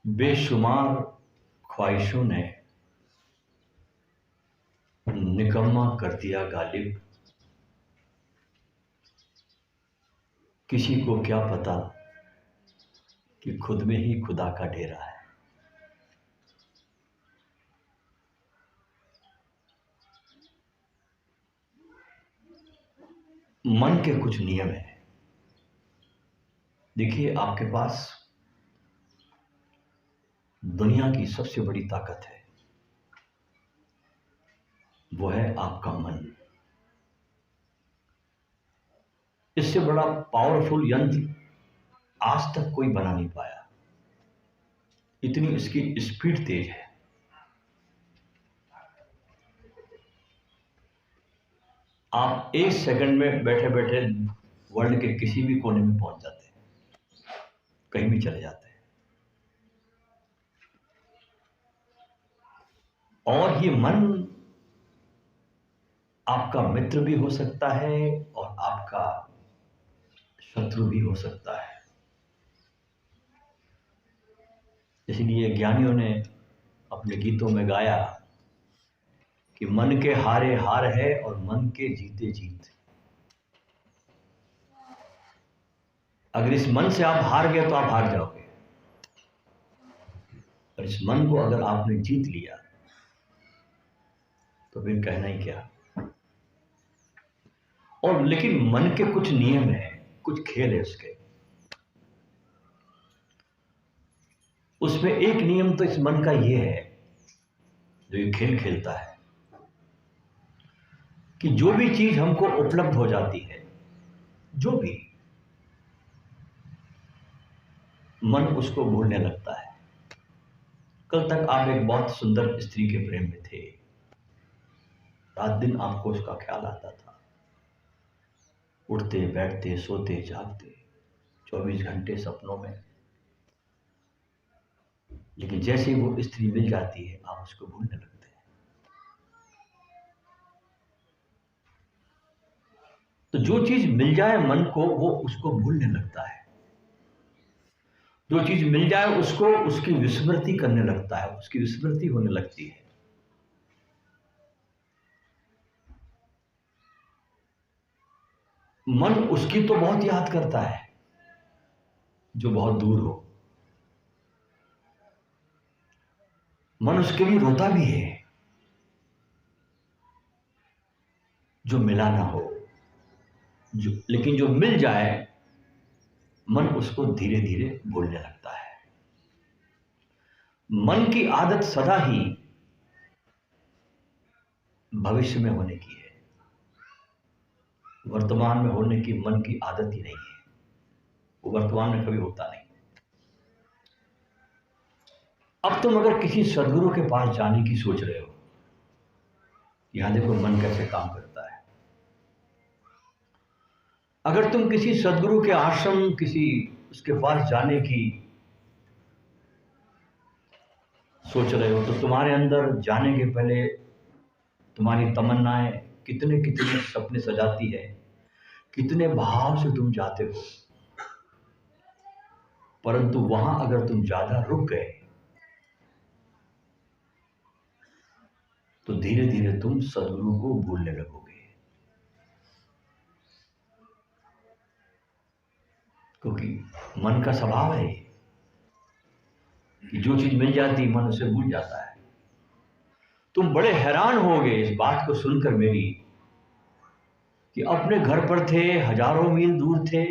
बेशुमार ख्वाहिशों ने निकम्मा कर दिया गालिब। किसी को क्या पता कि खुद में ही खुदा का डेरा है। मन के कुछ नियम हैं। देखिए, आपके पास दुनिया की सबसे बड़ी ताकत है, वो है आपका मन। इससे बड़ा पावरफुल यंत्र आज तक कोई बना नहीं पाया। इतनी इसकी स्पीड तेज है। आप एक सेकंड में बैठे बैठे वर्ल्ड के किसी भी कोने में पहुंच जाते हैं, कहीं भी चले जाते हैं। और ये मन आपका मित्र भी हो सकता है और आपका शत्रु भी हो सकता है। इसलिए ज्ञानियों ने अपने गीतों में गाया कि मन के हारे हार है और मन के जीते जीत। अगर इस मन से आप हार गए तो आप हार जाओगे, और इस मन को अगर आपने जीत लिया तो फिर कहना ही क्या। और लेकिन मन के कुछ नियम हैं, कुछ खेल है उसके। उसमें एक नियम तो इस मन का ये है, जो ये खेल खेलता है, कि जो भी चीज हमको उपलब्ध हो जाती है, जो भी, मन उसको भूलने लगता है। कल तक आप एक बहुत सुंदर स्त्री के प्रेम में थे, रात दिन आपको उसका ख्याल आता था, उठते बैठते सोते जागते 24 घंटे सपनों में। लेकिन जैसे ही वो स्त्री मिल जाती है, आप उसको भूलने लगते हैं। तो जो चीज मिल जाए मन को, वो उसको भूलने लगता है। जो चीज मिल जाए उसको उसकी विस्मृति करने लगता है, उसकी विस्मृति होने लगती है। मन उसकी तो बहुत याद करता है जो बहुत दूर हो। मन उसके लिए रोता भी है जो मिला ना हो। लेकिन जो मिल जाए, मन उसको धीरे धीरे भूलने लगता है। मन की आदत सदा ही भविष्य में होने की है, वर्तमान में होने की मन की आदत ही नहीं है। वो वर्तमान में कभी होता नहीं। अब तुम अगर किसी सदगुरु के पास जाने की सोच रहे हो, यहां देखो मन कैसे काम करता है। अगर तुम किसी सदगुरु के आश्रम, किसी उसके पास जाने की सोच रहे हो, तो तुम्हारे अंदर जाने के पहले तुम्हारी तमन्नाएं कितने कितने सपने सजाती है, कितने भाव से तुम जाते हो। परंतु वहां अगर तुम ज्यादा रुक गए तो धीरे धीरे तुम सदगुरु को भूलने लगोगे। क्योंकि मन का स्वभाव है कि जो चीज मिल जाती है मन उसे भूल जाता है। तुम बड़े हैरान होगे इस बात को सुनकर मेरी, कि अपने घर पर थे, हजारों मील दूर थे,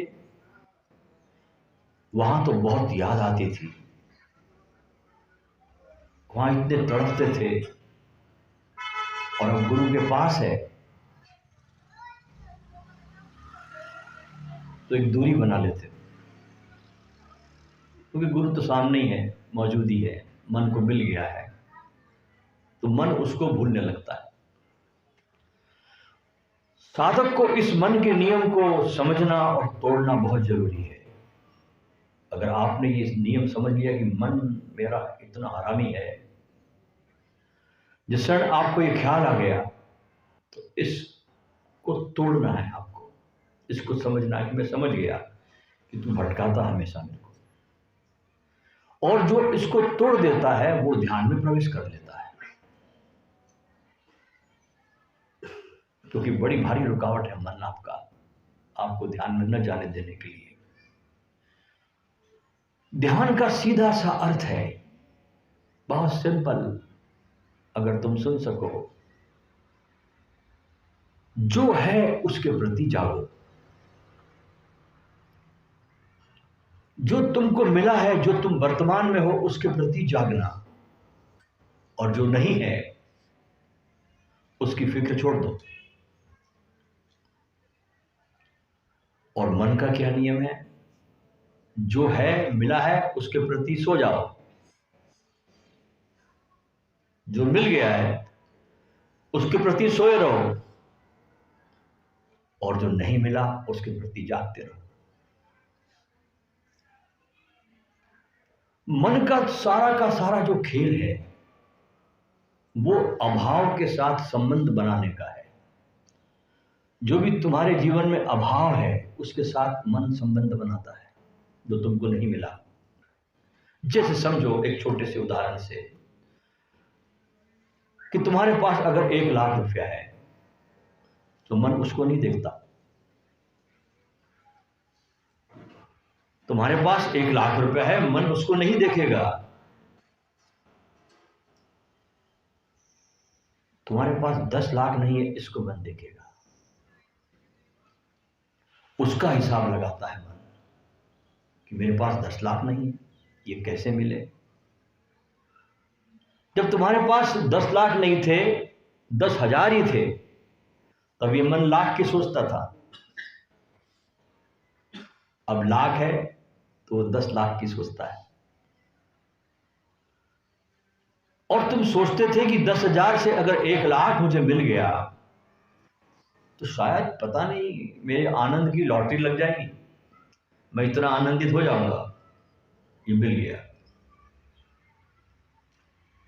वहां तो बहुत याद आती थी, वहां इतने तड़पते थे, और अब गुरु के पास है तो एक दूरी बना लेते, क्योंकि गुरु तो सामने ही है, मौजूद ही है, मन को मिल गया है, तो मन उसको भूलने लगता है। साधक को इस मन के नियम को समझना और तोड़ना बहुत जरूरी है। अगर आपने ये नियम समझ लिया कि मन मेरा इतना हरामी है, जिस क्षण आपको ये ख्याल आ गया, तो इसको तोड़ना है आपको। इसको समझना है कि मैं समझ गया कि तू भटकाता हमेशा मेरे को, और जो इसको तोड़ देता है वो ध्यान में प्रवेश कर लेता है, क्योंकि बड़ी भारी रुकावट है मन आपका, आपको ध्यान में न जाने देने के लिए। ध्यान का सीधा सा अर्थ है, बहुत सिंपल, अगर तुम सुन सको, जो है उसके प्रति जागो। जो तुमको मिला है, जो तुम वर्तमान में हो, उसके प्रति जागना, और जो नहीं है उसकी फिक्र छोड़ दो। और मन का क्या नियम है? जो है, मिला है, उसके प्रति सो जाओ। जो मिल गया है उसके प्रति सोए रहो, और जो नहीं मिला उसके प्रति जागते रहो। मन का सारा जो खेल है वो अभाव के साथ संबंध बनाने का है। जो भी तुम्हारे जीवन में अभाव है उसके साथ मन संबंध बनाता है, जो तुमको नहीं मिला। जैसे समझो एक छोटे से उदाहरण से कि तुम्हारे पास अगर 1,00,000 रुपया है तो मन उसको नहीं देखता। तुम्हारे पास 1,00,000 रुपया है, मन उसको नहीं देखेगा। तुम्हारे पास 10 लाख नहीं है, इसको मन देखेगा। उसका हिसाब लगाता है मन कि मेरे पास 10 लाख नहीं है, ये कैसे मिले। जब तुम्हारे पास 10 लाख नहीं थे, 10,000 ही थे, तब ये मन लाख की सोचता था। अब लाख है तो 10 लाख की सोचता है। और तुम सोचते थे कि 10,000 से अगर 1,00,000 मुझे मिल गया तो शायद पता नहीं मेरे आनंद की लॉटरी लग जाएगी, मैं इतना आनंदित हो जाऊंगा। ये मिल गया,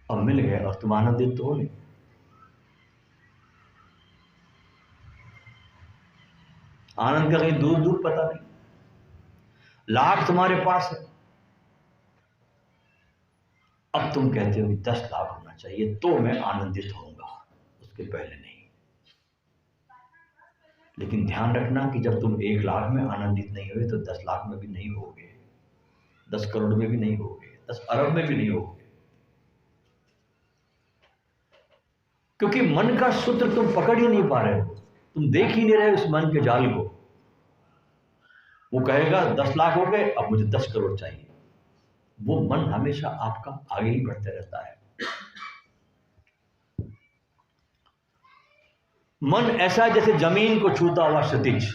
अब मिल गया और तुम आनंदित तो हो नहीं। आनंद का कहीं दूर दूर पता नहीं। लाख तुम्हारे पास है, अब तुम कहते हो कि 10 लाख होना चाहिए तो मैं आनंदित होऊंगा, उसके पहले नहीं। लेकिन ध्यान रखना कि जब तुम 1,00,000 में आनंदित नहीं हुए तो 10 लाख में भी नहीं होगे, 10 करोड़ में भी नहीं होगे, 10 अरब में भी नहीं होगे। क्योंकि मन का सूत्र तुम पकड़ ही नहीं पा रहे हो, तुम देख ही नहीं रहे उस मन के जाल को। वो कहेगा 10 लाख हो गए, अब मुझे 10 करोड़ चाहिए। वो मन हमेशा आपका आगे ही बढ़ते रहता है। मन ऐसा है जैसे जमीन को छूता हुआ क्षितिज,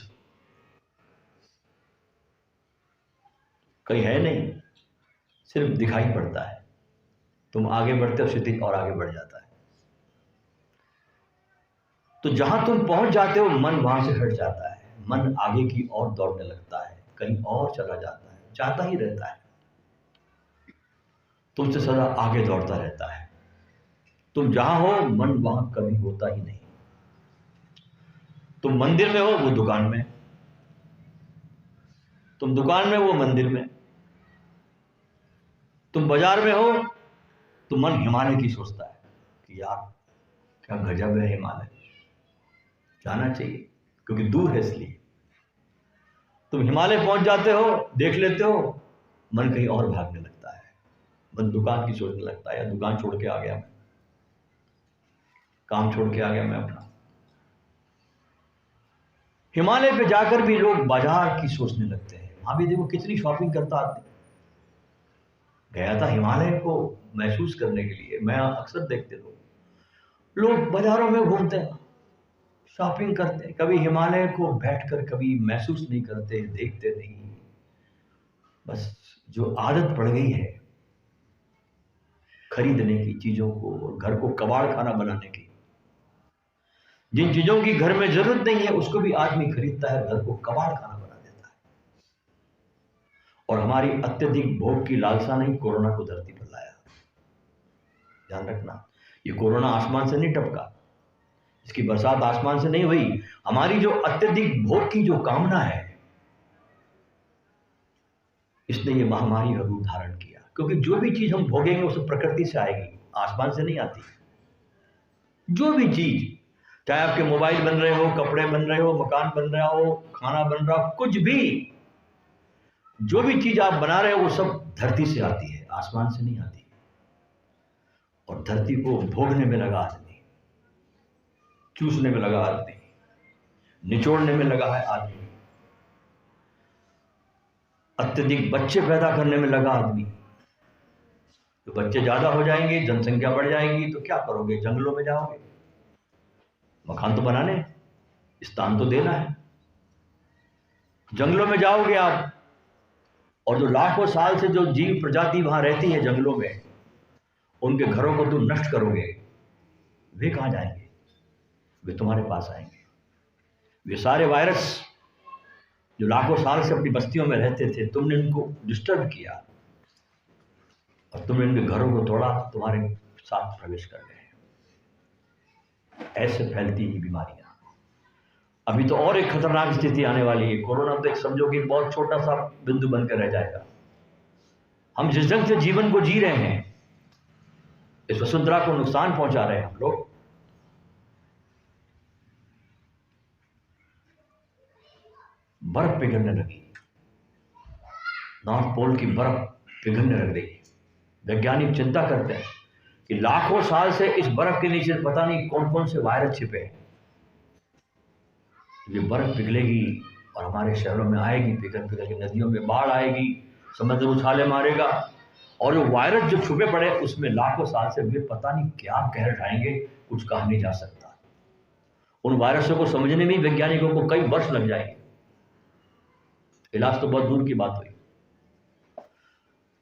कहीं है नहीं, सिर्फ दिखाई पड़ता है। तुम आगे बढ़ते हो, क्षितिज और आगे बढ़ जाता है। तो जहां तुम पहुंच जाते हो मन वहां से हट जाता है, मन आगे की ओर दौड़ने लगता है, कहीं और चला जाता है, चाहता ही रहता है, तुमसे सदा आगे दौड़ता रहता है। तुम जहां हो मन वहां कभी होता ही नहीं। तुम मंदिर में हो, वो दुकान में, तुम दुकान में, वो मंदिर में, तुम बाजार में हो तो मन हिमालय की सोचता है कि यार क्या गजब है हिमालय, जाना चाहिए, क्योंकि दूर है इसलिए। तुम हिमालय पहुंच जाते हो, देख लेते हो, मन कहीं और भागने लगता है, मन दुकान की सोचने लगता है, या दुकान छोड़ के आ गया मैं, काम छोड़ के आ गया मैं अपना। हिमालय पे जाकर भी लोग बाजार की सोचने लगते हैं। वहां भी देखो कितनी शॉपिंग करता आदमी। गया था हिमालय को महसूस करने के लिए, मैं अक्सर देखते लोग बाजारों में घूमते हैं, शॉपिंग करते हैं, कभी हिमालय को बैठकर कभी महसूस नहीं करते, देखते नहीं। बस जो आदत पड़ गई है खरीदने की चीजों को, और घर को कबाड़ खाना बनाने की, जिन चीजों की घर में जरूरत नहीं है उसको भी आदमी खरीदता है, घर को कबाड़ खाना बना देता है। और हमारी अत्यधिक भोग की लालसा ने कोरोना को धरती पर लाया। ध्यान रखना, ये कोरोना आसमान से नहीं टपका, इसकी बरसात आसमान से नहीं हुई। हमारी जो अत्यधिक भोग की जो कामना है, इसने ये महामारी का रूप धारण किया। क्योंकि जो भी चीज हम भोगेंगे वो सब प्रकृति से आएगी, आसमान से नहीं आती। जो भी चीज, चाहे आपके मोबाइल बन रहे हो, कपड़े बन रहे हो, मकान बन रहा हो, खाना बन रहा हो, कुछ भी, जो भी चीज आप बना रहे हो वो सब धरती से आती है, आसमान से नहीं आती। और धरती को भोगने में लगा आदमी, चूसने में लगा आदमी, निचोड़ने में लगा है आदमी, अत्यधिक बच्चे पैदा करने में लगा आदमी। तो बच्चे ज्यादा हो जाएंगे, जनसंख्या बढ़ जाएगी, तो क्या करोगे? जंगलों में जाओगे, मकान तो बनाने, स्थान तो देना है। जंगलों में जाओगे आप, और जो लाखों साल से जो जीव प्रजाति वहां रहती है जंगलों में, उनके घरों को तुम नष्ट करोगे, वे कहां जाएंगे? वे तुम्हारे पास आएंगे। वे सारे वायरस जो लाखों साल से अपनी बस्तियों में रहते थे, तुमने उनको डिस्टर्ब किया और तुमने उनके घरों को तोड़ा, तुम्हारे साथ प्रवेश कर गए। ऐसे फैलती ही बीमारियां। अभी तो और एक खतरनाक स्थिति आने वाली है। कोरोना तो एक समझो कि बहुत छोटा सा बिंदु बनकर रह जाएगा। हम जिस ढंग से जीवन को जी रहे हैं, इस वसुंधरा को नुकसान पहुंचा रहे हैं हम लोग। बर्फ पिघलने लगी, नॉर्थ पोल की बर्फ पिघलने लग रही है। वैज्ञानिक चिंता करते हैं कि लाखों साल से इस बर्फ के नीचे पता नहीं कौन कौन से वायरस छिपे हैं। ये बर्फ पिघलेगी और हमारे शहरों में आएगी, पिघल पिघल के नदियों में बाढ़ आएगी, समुद्र उछाले मारेगा, और जो वायरस जो छुपे पड़े उसमें लाखों साल से वे पता नहीं क्या कहर ढाएंगे, कुछ कहा नहीं जा सकता। उन वायरसों को समझने में वैज्ञानिकों को कई वर्ष लग जाएंगे। इलाज तो बहुत दूर की बात हुई।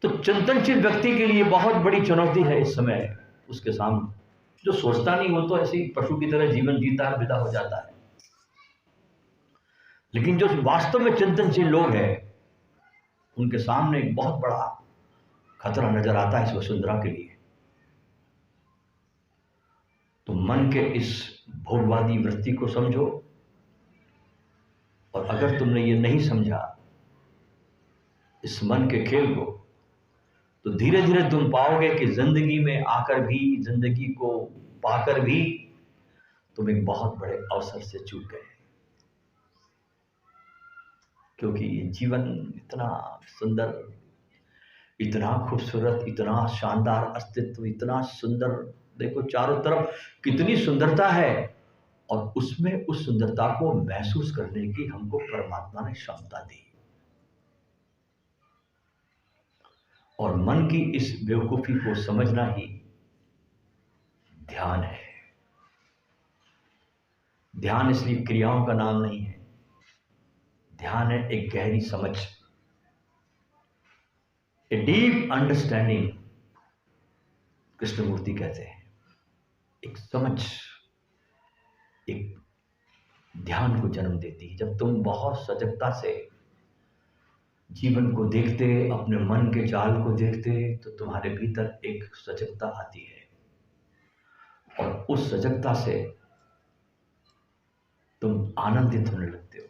तो चिंतनशील व्यक्ति के लिए बहुत बड़ी चुनौती है इस समय उसके सामने। जो सोचता नहीं वो तो ऐसे ही पशु की तरह जीवन जीता है, विदा हो जाता है। लेकिन जो वास्तव में चिंतनशील लोग हैं, उनके सामने एक बहुत बड़ा खतरा नजर आता है इस वसुंधरा के लिए। तो मन के इस भोगवादी वृत्ति को समझो, और अगर तुमने ये नहीं समझा इस मन के खेल को, तो धीरे धीरे तुम पाओगे कि जिंदगी में आकर भी, जिंदगी को पाकर भी तुम एक बहुत बड़े अवसर से चूक गए। क्योंकि ये जीवन इतना सुंदर, इतना खूबसूरत, इतना शानदार अस्तित्व, इतना सुंदर, देखो चारों तरफ कितनी सुंदरता है, और उसमें उस सुंदरता को महसूस करने की हमको परमात्मा ने क्षमता दी। और मन की इस बेवकूफी को समझना ही ध्यान है। ध्यान इसलिए क्रियाओं का नाम नहीं है, ध्यान है एक गहरी समझ, ए डीप अंडरस्टैंडिंग। कृष्णमूर्ति कहते हैं एक समझ, एक ध्यान को जन्म देती है। जब तुम बहुत सजगता से जीवन को देखते, अपने मन के जाल को देखते, तो तुम्हारे भीतर एक सजगता आती है, और उस सजगता से तुम आनंदित होने लगते हो,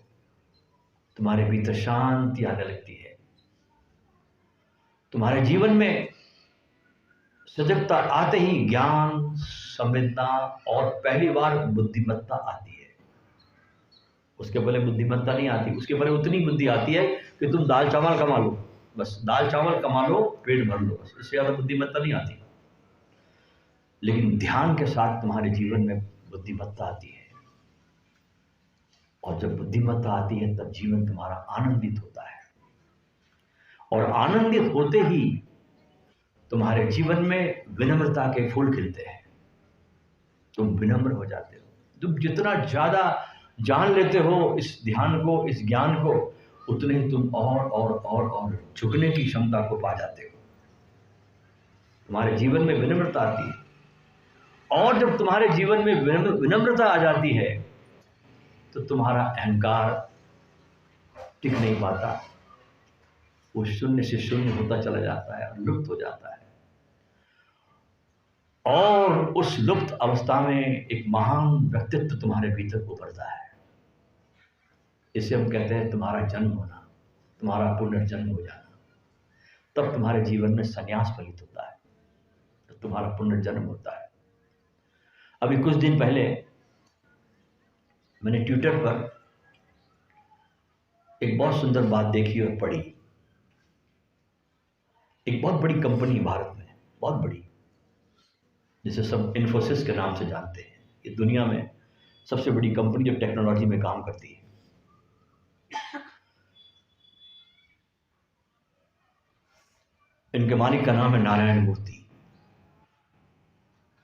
तुम्हारे भीतर शांति आने लगती है। तुम्हारे जीवन में सजगता आते ही ज्ञान, संवेदना और पहली बार बुद्धिमत्ता आती है। उसके पहले बुद्धिमत्ता नहीं आती, उसके पहले उतनी बुद्धि आती है कि तुम दाल चावल कमा लो, बस दाल चावल कमा लो, पेट भर लो, बस, इससे ज्यादा बुद्धिमत्ता नहीं आती। लेकिन ध्यान के साथ तुम्हारे जीवन में बुद्धिमत्ता आती है, और जब बुद्धिमत्ता आती है तब जीवन तुम्हारा आनंदित होता है, और आनंदित होते ही तुम्हारे जीवन में विनम्रता के फूल खिलते हैं। तुम विनम्र हो जाते हो। तुम जितना ज्यादा जान लेते हो इस ध्यान को, इस ज्ञान को, उतने ही तुम और झुकने की क्षमता को पा जाते हो। तुम्हारे जीवन में विनम्रता आती है, और जब तुम्हारे जीवन में विनम्रता आ जाती है तो तुम्हारा अहंकार टिक नहीं पाता, वो शून्य से शून्य होता चला जाता है, लुप्त हो जाता है। और उस लुप्त अवस्था में एक महान व्यक्तित्व तुम्हारे भीतर उभरता है। इसे हम कहते हैं तुम्हारा जन्म होना, तुम्हारा पुनर्जन्म हो जाना। तब तुम्हारे जीवन में संन्यास फलित होता है, तो तुम्हारा पुनर्जन्म होता है। अभी कुछ दिन पहले मैंने ट्विटर पर एक बहुत सुंदर बात देखी और पढ़ी। एक बहुत बड़ी कंपनी भारत में, बहुत बड़ी, जिसे सब इन्फोसिस के नाम से जानते हैं, ये दुनिया में सबसे बड़ी कंपनी जो टेक्नोलॉजी में काम करती है। इनके मालिक का नाम है नारायण मूर्ति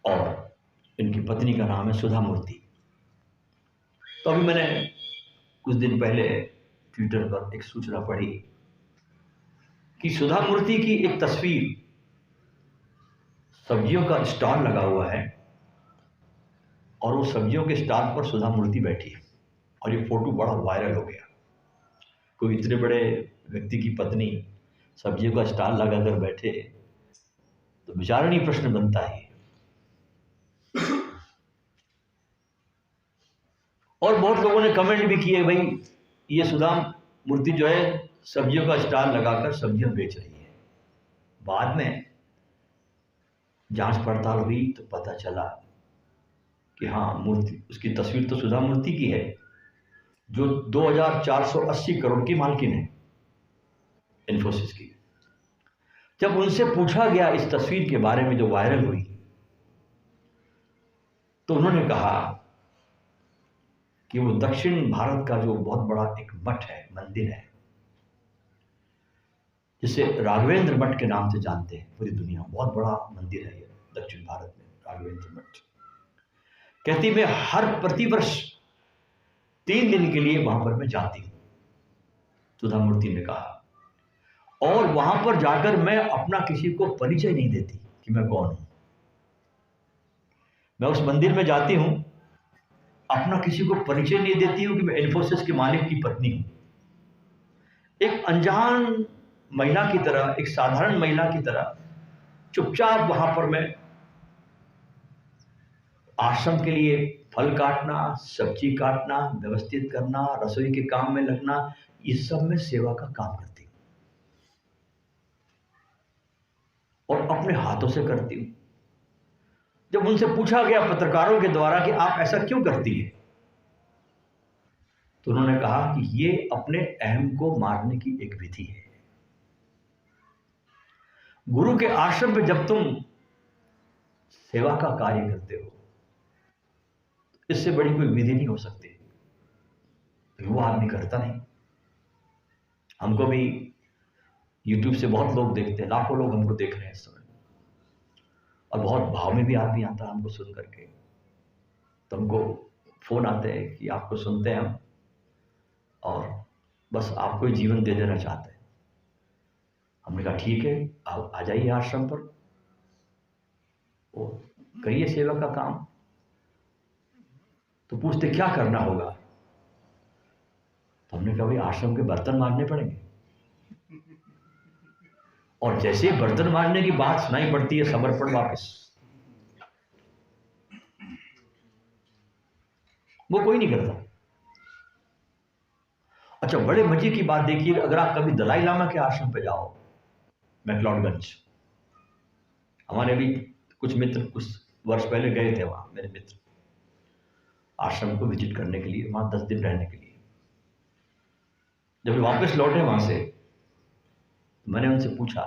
और इनकी पत्नी का नाम है सुधा मूर्ति। तो अभी मैंने कुछ दिन पहले ट्विटर पर एक सूचना पढ़ी कि सुधा मूर्ति की एक तस्वीर, सब्जियों का स्टॉल लगा हुआ है और वो सब्जियों के स्टॉल पर सुधा मूर्ति बैठी है और ये फोटो बड़ा वायरल हो गया। कोई इतने बड़े व्यक्ति की पत्नी सब्जियों का स्टॉल लगाकर बैठे तो विचारणीय प्रश्न बनता है। और बहुत लोगों ने कमेंट भी किए, भाई ये सुधा मूर्ति जो है सब्जियों का स्टॉल लगाकर सब्जियां बेच रही है। बाद में जांच पड़ताल हुई तो पता चला कि हाँ, मूर्ति, उसकी तस्वीर तो सुधा मूर्ति की है जो 2480 करोड़ की मालकिन है इन्फोसिस की। जब उनसे पूछा गया इस तस्वीर के बारे में जो वायरल हुई, तो उन्होंने कहा कि वो दक्षिण भारत का जो बहुत बड़ा एक मठ है, मंदिर है, जिसे राघवेंद्र मठ के नाम से जानते हैं पूरी दुनिया, बहुत बड़ा मंदिर है ये दक्षिण भारत में, राघवेंद्र मठ। कहती मैं हर प्रतिवर्ष 3 दिन के लिए वहां पर मैं जाती हूं, सुधा मूर्ति ने कहा, और वहां पर जाकर मैं अपना किसी को परिचय नहीं देती कि मैं कौन हूं। मैं उस मंदिर में जाती हूं, अपना किसी को परिचय नहीं देती हूं कि मैं इन्फोसिस के मालिक की पत्नी हूं। एक अनजान महिला की तरह, एक साधारण महिला की तरह चुपचाप वहां पर मैं आश्रम के लिए फल काटना, सब्जी काटना, व्यवस्थित करना, रसोई के काम में लगना, इस सब में सेवा का काम करती हूं और अपने हाथों से करती हूं। जब उनसे पूछा गया पत्रकारों के द्वारा कि आप ऐसा क्यों करती है, तो उन्होंने कहा कि ये अपने अहम को मारने की एक विधि है। गुरु के आश्रम में जब तुम सेवा का कार्य करते हो, इससे बड़ी कोई विधि नहीं हो सकती, वो आदमी करता नहीं। हमको भी YouTube से बहुत लोग देखते हैं, लाखों लोग हमको देख रहे हैं इस समय, और बहुत भाव में भी आदमी आता है हमको सुन करके। तो हमको फोन आते हैं कि आपको सुनते हैं हम, और बस आपको ही जीवन दे देना चाहते हैं। हमने कहा ठीक है, आप आ जाइए आश्रम पर, वो करिए सेवा का काम। तो पूछते क्या करना होगा, तो हमने कहा भाई आश्रम के बर्तन मांजने पड़ेंगे। और जैसे ही बर्तन मांजने की बात सुनाई पड़ती है, समर्पण वापस, वो कोई नहीं करता। अच्छा, बड़े मजे की बात देखिए, अगर आप कभी दलाई लामा के आश्रम पे जाओ, मैक्लोडगंज, हमारे भी कुछ मित्र कुछ वर्ष पहले गए थे वहां, मेरे मित्र आश्रम को विजिट करने के लिए, वहां 10 दिन रहने के लिए। जब वापस लौटे वहां से, मैंने उनसे पूछा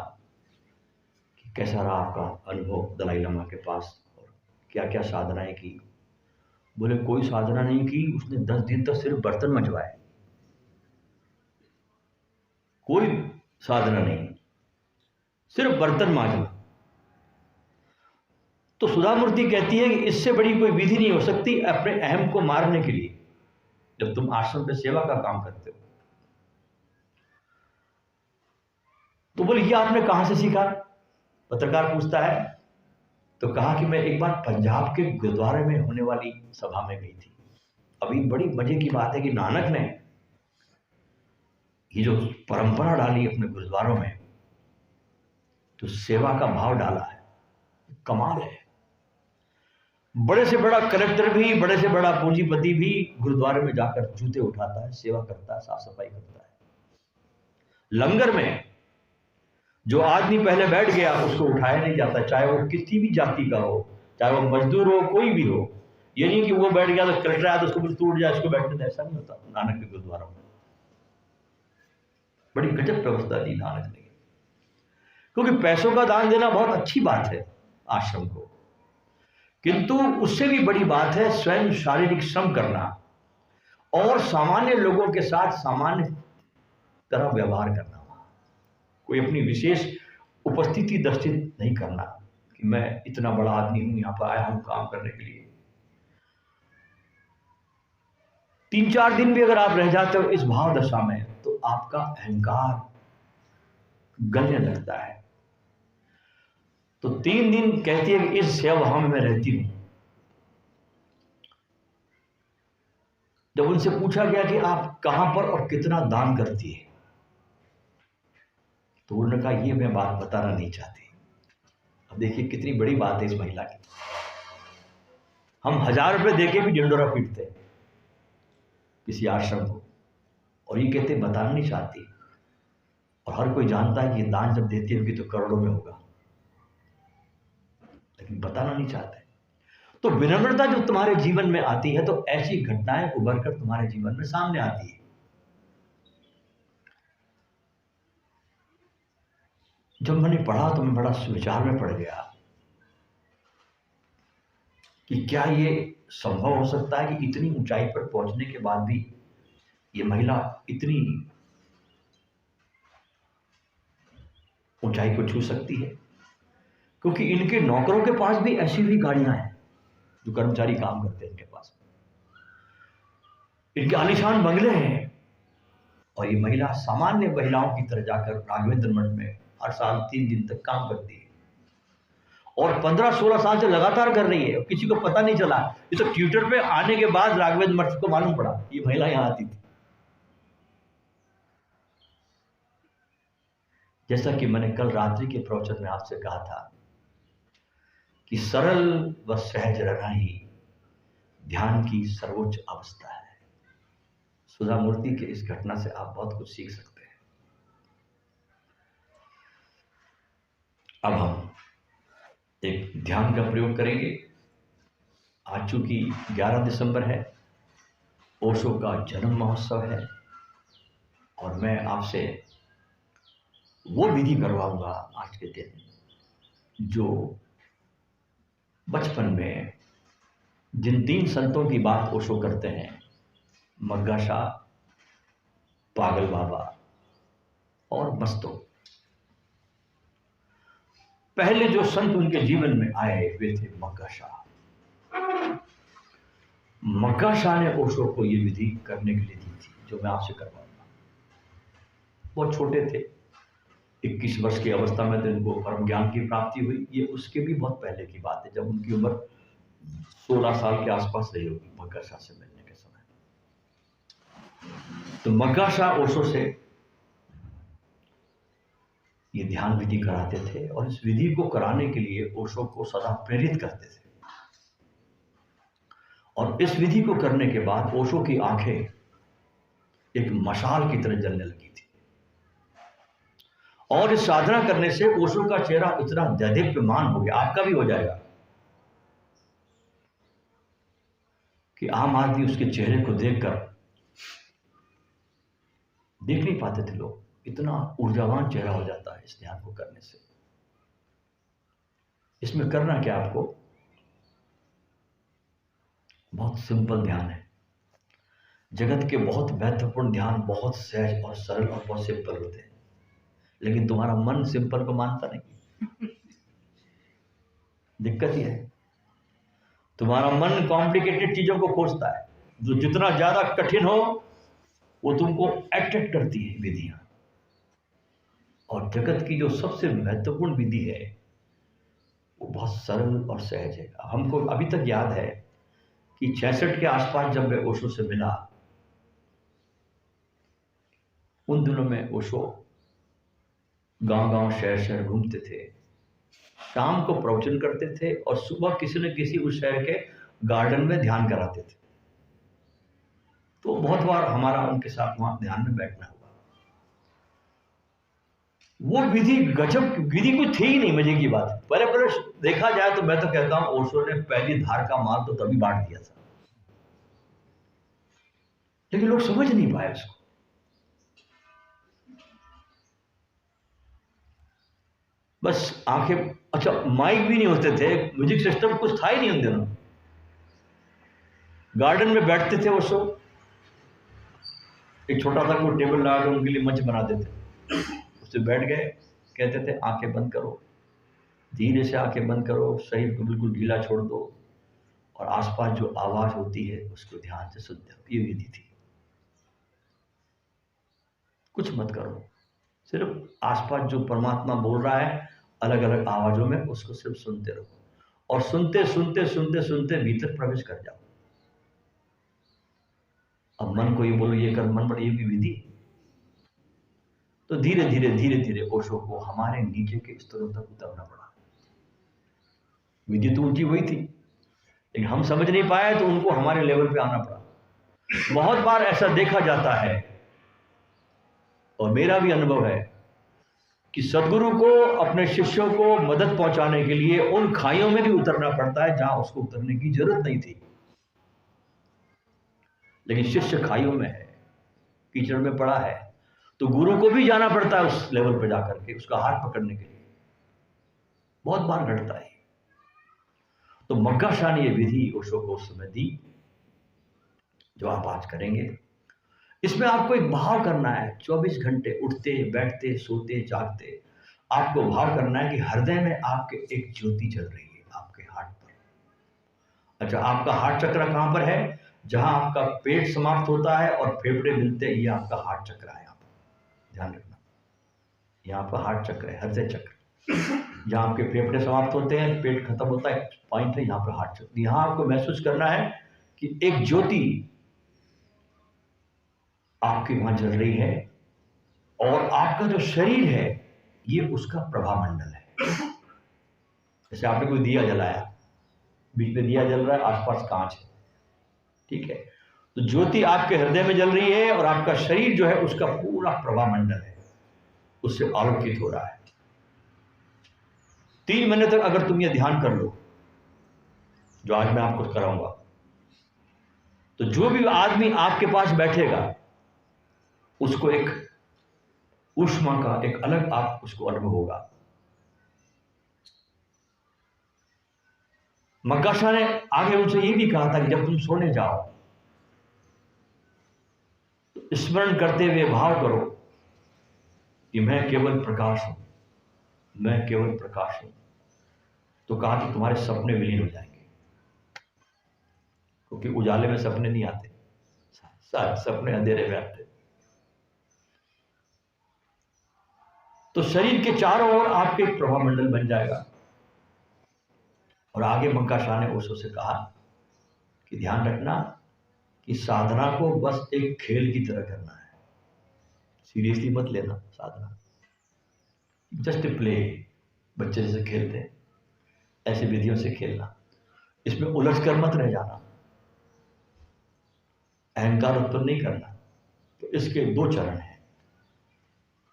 कि कैसा रहा आपका अनुभव दलाई लामा के पास और क्या क्या साधनाएं की। बोले कोई साधना नहीं की, उसने 10 दिन तक सिर्फ बर्तन मंजवाए, कोई साधना नहीं, सिर्फ बर्तन मांजना। तो सुधा मूर्ति कहती है कि इससे बड़ी कोई विधि नहीं हो सकती अपने अहम को मारने के लिए, जब तुम आश्रम पे सेवा का काम करते हो। तो बोले ये आपने कहां से सीखा, पत्रकार पूछता है। तो कहा कि मैं एक बार पंजाब के गुरुद्वारे में होने वाली सभा में गई थी। अभी बड़ी मजे की बात है कि नानक ने ये जो परंपरा डाली अपने गुरुद्वारों में, तो सेवा का भाव डाला है, कमाल है। बड़े से बड़ा कलेक्टर भी, बड़े से बड़ा पूंजीपति भी गुरुद्वारे में जाकर जूते उठाता है, सेवा करता है, साफ सफाई करता है। लंगर में जो आदमी पहले बैठ गया उसको उठाया नहीं जाता, चाहे वो किसी भी जाति का हो, चाहे वो मजदूर हो, कोई भी हो। ये नहीं कि वो बैठ गया तो कट रहा है तो उसको बिल्कुल टूट जाए, उसको बैठने दे, ऐसा नहीं होता। नानक के गुरुद्वारा में बड़ी गजब व्यवस्था दी नानक ने, क्योंकि पैसों का दान देना बहुत अच्छी बात है आश्रम को, किंतु उससे भी बड़ी बात है स्वयं शारीरिक श्रम करना और सामान्य लोगों के साथ सामान्य तरह व्यवहार करना। कोई अपनी विशेष उपस्थिति दर्शित नहीं करना कि मैं इतना बड़ा आदमी हूं, यहां पर आया हूं काम करने के लिए। 3-4 दिन भी अगर आप रह जाते हो इस भाव दशा में तो आपका अहंकार गलने लगता है। तो 3 दिन कहती है कि इस सेवा भाव में मैं रहती हूं। जब उनसे पूछा गया कि आप कहां पर और कितना दान करती है, तो उन्होंने कहा ये मैं बात बताना नहीं चाहती। अब देखिए कितनी बड़ी बात है इस महिला की। हम 1000 रुपये देके भी ढिंडोरा पीटते हैं किसी आश्रम को, और ये कहते बताना नहीं चाहती, और हर कोई जानता है कि ये दान जब देती होगी तो करोड़ों में होगा, लेकिन बताना नहीं चाहते। तो विनम्रता जो तुम्हारे जीवन में आती है तो ऐसी घटनाएं उभर कर तुम्हारे जीवन में सामने आती है। जब मैंने पढ़ा तो मैं बड़ा विचार में पड़ गया कि क्या ये संभव हो सकता है कि इतनी ऊंचाई पर पहुंचने के बाद भी ये महिला इतनी ऊंचाई को छू सकती है। क्योंकि इनके नौकरों के पास भी ऐसी भी गाड़ियां हैं, जो कर्मचारी काम करते हैं इनके पास, इनके आलीशान बंगले हैं, और ये महिला सामान्य महिलाओं की तरह जाकर राघवेंद्र मठ में हर साल 3 दिन तक काम करती है, और 15-16 साल से लगातार कर रही है और किसी को पता नहीं चला। ये तो ट्विटर पे आने के बाद राघवेंद्र मठ को मालूम पड़ा ये महिला यहां आती थी। जैसा कि मैंने कल रात्रि के प्रवचन में आपसे कहा था कि सरल व सहज रहना ही ध्यान की सर्वोच्च अवस्था है। सुधा मूर्ति के इस घटना से आप बहुत कुछ सीख सकते हैं। अब हम एक ध्यान का प्रयोग करेंगे। आज चूंकि 11 दिसंबर है, ओशो का जन्म महोत्सव है, और मैं आपसे वो विधि करवाऊंगा आज के दिन जो बचपन में जिन 3 संतों की बात ओशो करते हैं, मग्गा शाह, पागल बाबा और मस्तो, पहले जो संत उनके जीवन में आए वे थे मग्गा शाह। मग्गा शाह ने ओशो को ये विधि करने के लिए दी थी जो मैं आपसे करवाऊंगा। बहुत छोटे थे, 21 वर्ष की अवस्था में तो इनको परम ज्ञान की प्राप्ति हुई। ये उसके भी बहुत पहले की बात है, जब उनकी उम्र 16 साल के आसपास रही होगी मग्गा शाह से मिलने के समय। तो मग्गा शाह ओशो से ये ध्यान विधि कराते थे, और इस विधि को कराने के लिए ओशो को सदा प्रेरित करते थे। और इस विधि को करने के बाद ओशो की आंखें एक मशाल की तरह जलने लगी थी, और इस साधना करने से ओशो का चेहरा इतना दैदीप्यमान हो गया, आपका भी हो जाएगा, कि आम आदमी उसके चेहरे को देखकर देख नहीं पाते थे लोग। इतना ऊर्जावान चेहरा हो जाता है इस ध्यान को करने से। इसमें करना क्या आपको, बहुत सिंपल ध्यान है। जगत के बहुत महत्वपूर्ण ध्यान बहुत सहज और सरल और बहुत सिंपल होते हैं, लेकिन तुम्हारा मन सिंपल को मानता नहीं। दिक्कत ये है, तुम्हारा मन कॉम्प्लिकेटेड चीजों को खोजता है। जो जितना ज्यादा कठिन हो वो तुमको अट्रैक्ट करती है विधियां। और जगत की जो सबसे महत्वपूर्ण विधि है वो बहुत सरल और सहज है। हमको अभी तक याद है कि 66 के आसपास जब मैं ओशो से मिला, उन दिनों में ओशो गांव-गांव शहर-शहर घूमते थे, शाम को प्रवचन करते थे, और सुबह किसी न किसी उस शहर के गार्डन में ध्यान कराते थे। तो बहुत बार हमारा उनके साथ वहां ध्यान में बैठना हुआ। वो विधि गजब विधि कोई थी ही नहीं। मजे की बात है, पहले पहले देखा जाए तो मैं तो कहता हूं ओशो ने पहली धार का माल तो तभी बांट दिया था, लेकिन लोग समझ नहीं पाए उसको। बस आंखें, अच्छा माइक भी नहीं होते थे, म्यूजिक सिस्टम कुछ था ही नहीं उन दिनों। गार्डन में बैठते थे वो सब, एक छोटा सा कोई टेबल लगा के उनके लिए मंच बना देते, उससे बैठ गए, कहते थे आंखें बंद करो, धीरे से आंखें बंद करो, शरीर को बिल्कुल ढीला छोड़ दो और आसपास जो आवाज होती है उसको ध्यान से सुनते हो। ये विधि थी। कुछ मत करो, सिर्फ आसपास जो परमात्मा बोल रहा है अलग अलग आवाजों में, उसको सिर्फ सुनते रहो और सुनते सुनते सुनते सुनते भीतर प्रवेश कर जाओ। अब मन को ये बोलो ये कर, मन पर ये भी विधि। तो धीरे धीरे धीरे धीरे ओशो को हमारे नीचे के स्तरों तक उतरना पड़ा। विधि तो उनकी वही थी, लेकिन हम समझ नहीं पाए तो उनको हमारे लेवल पे आना पड़ा। बहुत बार ऐसा देखा जाता है और मेरा भी अनुभव है कि सदगुरु को अपने शिष्यों को मदद पहुंचाने के लिए उन खाइयों में भी उतरना पड़ता है जहां उसको उतरने की जरूरत नहीं थी, लेकिन शिष्य खाइयों में है, कीचड़ में पड़ा है, तो गुरु को भी जाना पड़ता है उस लेवल पर जाकर के उसका हाथ पकड़ने के लिए। बहुत बार घटता है। तो मग्गा शाह ने यह विधि ओशो को उस समय दी जो आप आज करेंगे। इसमें आपको एक भाव करना है, 24 घंटे उठते बैठते सोते जागते आपको भाव करना है कि हृदय में आपके एक ज्योति जल रही है आपके हार्ट पर। अच्छा, आपका हार्ट चक्र कहां पर है? जहां आपका पेट समाप्त होता है और फेफड़े मिलते हैं, ये आपका हार्ट चक्र है। यहाँ पर ध्यान रखना, यहाँ पर हार्ट चक्र है, हृदय चक्र। जहां आपके फेफड़े समाप्त होते हैं, पेट खत्म होता है, पॉइंट है यहाँ पर हार्ट चक्र। यहाँ आपको महसूस करना है कि एक ज्योति आपके वहां जल रही है और आपका जो शरीर है ये उसका प्रभामंडल है। जैसे आपने कोई दिया जलाया, बीच में दिया जल रहा है, आसपास कांच है, ठीक है, तो ज्योति आपके हृदय में जल रही है और आपका शरीर जो है उसका पूरा प्रभामंडल है, उससे आलोकित हो रहा है। 3 महीने तक अगर तुम ये ध्यान कर लो जो आज मैं आपको कराऊंगा, तो जो भी आदमी आपके पास बैठेगा उसको एक ऊष्मा का एक अलग आप उसको अनुभव होगा। मग्गा शाह ने आगे उनसे ये भी कहा था कि जब तुम सोने जाओ तो स्मरण करते हुए भाव करो कि मैं केवल प्रकाश हूं, मैं केवल प्रकाश हूं। तो कहा कि तुम्हारे सपने विलीन हो जाएंगे, क्योंकि उजाले में सपने नहीं आते, सपने अंधेरे में आते। तो शरीर के चारों ओर आपके एक प्रभामंडल बन जाएगा। और आगे मग्गा शाह ने ओशो से कहा कि ध्यान रखना कि साधना को बस एक खेल की तरह करना है, सीरियसली मत लेना साधना, जस्ट प्ले, बच्चे जैसे खेलते हैं ऐसे विधियों से खेलना, इसमें उलझ कर मत रह जाना, अहंकार उत्पन्न नहीं करना। तो इसके 2 चरण हैं।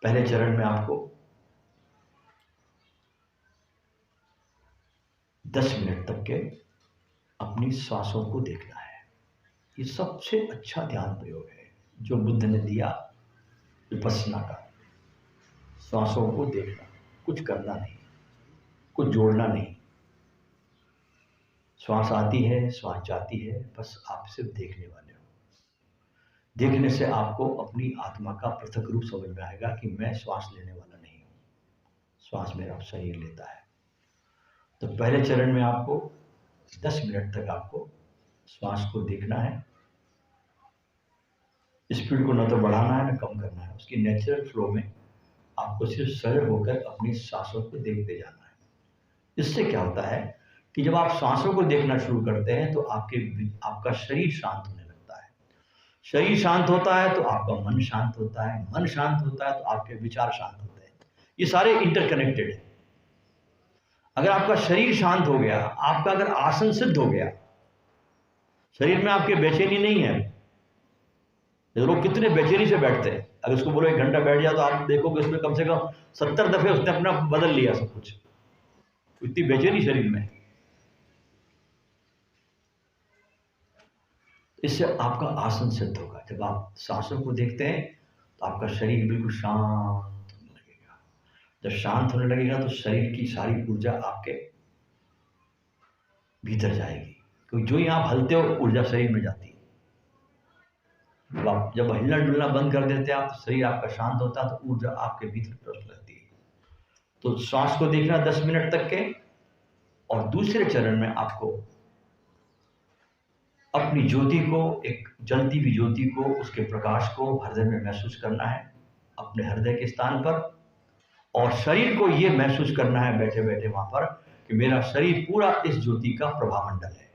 पहले चरण में आपको 10 मिनट तक के अपनी सांसों को देखना है। ये सबसे अच्छा ध्यान प्रयोग है जो बुद्ध ने दिया विपश्यना का। सांसों को देखना, कुछ करना नहीं, कुछ जोड़ना नहीं। श्वास आती है, श्वास जाती है, बस आप सिर्फ देखने वाले हो। देखने से आपको अपनी आत्मा का पृथक रूप समझ में आएगा कि मैं श्वास लेने वाला नहीं हूं, श्वास मेरा शरीर लेता है। तो पहले चरण में आपको 10 मिनट तक आपको श्वास को देखना है। स्पीड को न तो बढ़ाना है न कम करना है, उसकी नेचुरल फ्लो में आपको सिर्फ सरल होकर अपनी सांसों को देखते जाना है। इससे क्या होता है कि जब आप सांसों को देखना शुरू करते हैं तो आपका शरीर शांत होने लगता है। शरीर शांत होता है तो आपका मन शांत होता है, मन शांत होता है तो आपके विचार शांत होते हैं। ये सारे इंटरकनेक्टेड है। अगर आपका शरीर शांत हो गया, आपका अगर आसन सिद्ध हो गया, शरीर में आपके बेचैनी नहीं है, लोग कितने बेचैनी से बैठते हैं, अगर उसको बोलो 1 घंटा बैठ जाओ तो आप देखोगे उसमें कम से कम 70 दफे उसने अपना बदल लिया सब कुछ, इतनी बेचैनी शरीर में। इससे आपका आसन सिद्ध होगा। जब आप सांसों को देखते हैं तो आपका शरीर बिल्कुल शांत होने लगेगा। जब शांत होने लगेगा तो शरीर की सारी ऊर्जा आपके भीतर जाएगी, क्योंकि जो ही आप हलते हो ऊर्जा शरीर में जाती है। जब हिलना डुलना बंद कर देते हैं आप तो शरीर आपका शांत होता है, तो ऊर्जा आपके भीतर प्रवेश करती है। तो श्वास को देखना 10 मिनट तक के, और दूसरे चरण में आपको अपनी ज्योति को, एक जलती हुई ज्योति को, उसके प्रकाश को हृदय में महसूस करना है, अपने हृदय के स्थान पर। और शरीर को ये महसूस करना है बैठे बैठे वहां पर कि मेरा शरीर पूरा इस ज्योति का प्रभामंडल है।